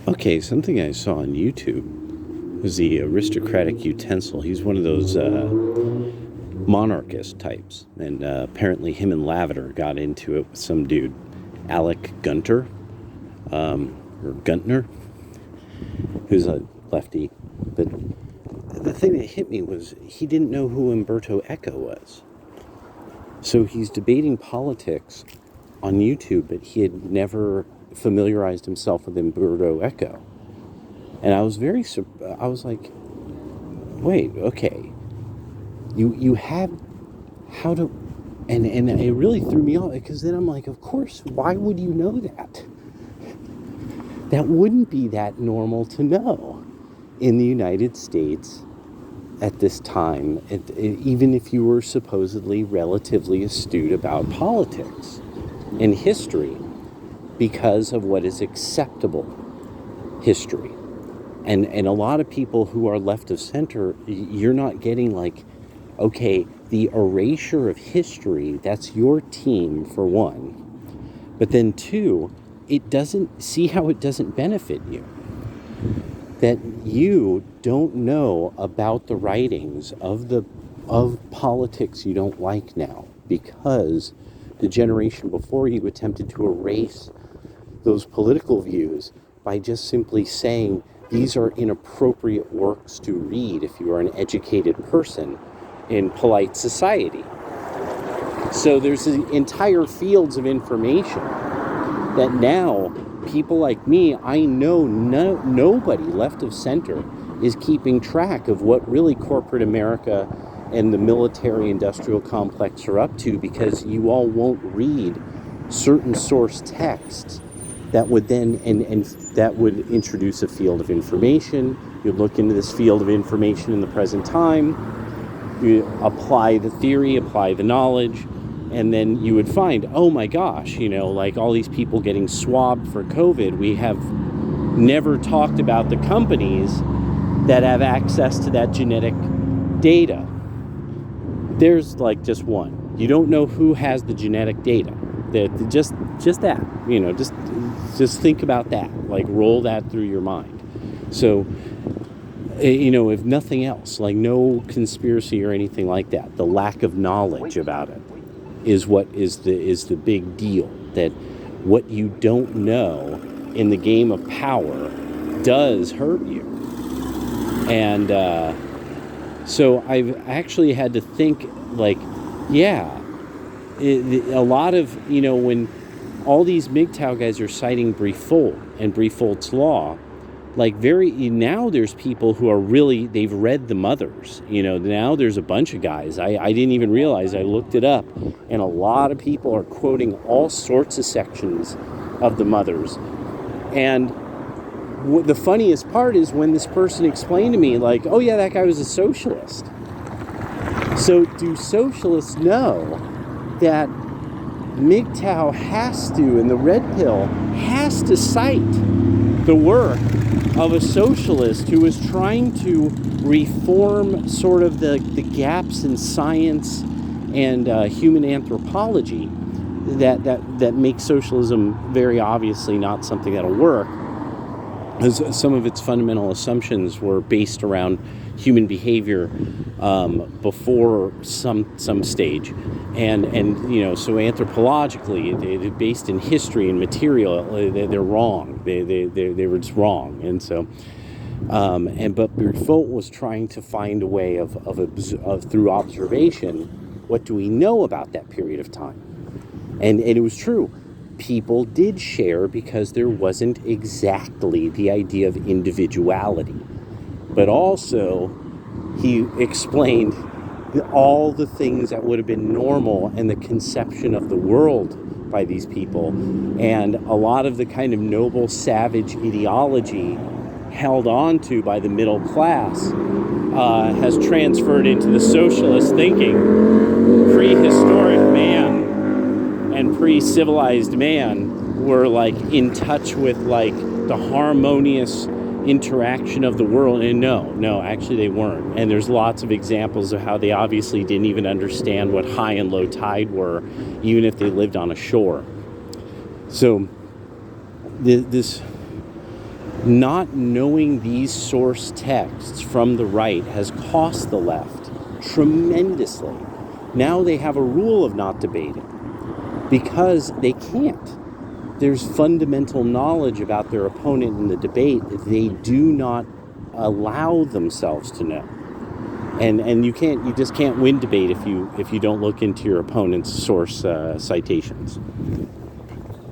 Okay, something I saw on YouTube was the Aristocratic Utensil. He's one of those monarchist types, and apparently him and Lavender got into it with some dude, Alec Gunter, or Guntner, who's a lefty. But the thing that hit me was he didn't know who Umberto Eco was. So he's debating politics on YouTube, but he had never familiarized himself with Umberto Eco. And I was I was like, wait, okay. You have how to, and it really threw me off, because then I'm like, of course, why would you know that? That wouldn't be that normal to know in the United States at this time, even if you were supposedly relatively astute about politics and history, because of what is acceptable history. And a lot of people who are left of center, you're not getting like, okay, the erasure of history, that's your team for one. But then two, it doesn't, see how it doesn't benefit you. That you don't know about the writings of politics you don't like now, because the generation before you attempted to erase those political views by just simply saying these are inappropriate works to read if you are an educated person in polite society. So there's entire fields of information that now people like me, I know nobody left of center is keeping track of what really corporate America and the military industrial complex are up to, because you all won't read certain source texts that would then, and that would introduce a field of information. You'd look into this field of information in the present time, you apply the theory, apply the knowledge, and then you would find, oh my gosh, like all these people getting swabbed for COVID, we have never talked about the companies that have access to that genetic data. There's like just one. You don't know who has the genetic data. Just that, just think about that, like roll that through your mind. So, if nothing else, like no conspiracy or anything like that, the lack of knowledge about it is what is the big deal. That what you don't know in the game of power does hurt you. And so I've actually had to think, like, yeah, a lot of, when all these MGTOW guys are citing Briefold and Briefold's law, like now there's people who are really, they've read the mothers, now there's a bunch of guys, I didn't even realize, I looked it up, and a lot of people are quoting all sorts of sections of the mothers. And the funniest part is when this person explained to me, like, oh yeah, that guy was a socialist. So do socialists know that MGTOW has to, and the red pill has to cite the work of a socialist who is trying to reform sort of the gaps in science and human anthropology that make socialism very obviously not something that'll work, as some of its fundamental assumptions were based around human behavior before some stage, and so anthropologically they're based in history and material. They're wrong. They were just wrong. And so but Briefold was trying to find a way of through observation, what do we know about that period of time? And it was true. People did share because there wasn't exactly the idea of individuality. But also, he explained all the things that would have been normal and the conception of the world by these people. And a lot of the kind of noble, savage ideology held on to by the middle class has transferred into the socialist thinking. Prehistoric man and pre-civilized man were like in touch with like the harmonious interaction of the world, and no, actually they weren't. And there's lots of examples of how they obviously didn't even understand what high and low tide were, even if they lived on a shore. So this Not knowing these source texts from the right has cost the left tremendously. Now they have a rule of not debating because they can't. There's fundamental knowledge about their opponent in the debate that they do not allow themselves to know. And you just can't win debate if you don't look into your opponent's source citations.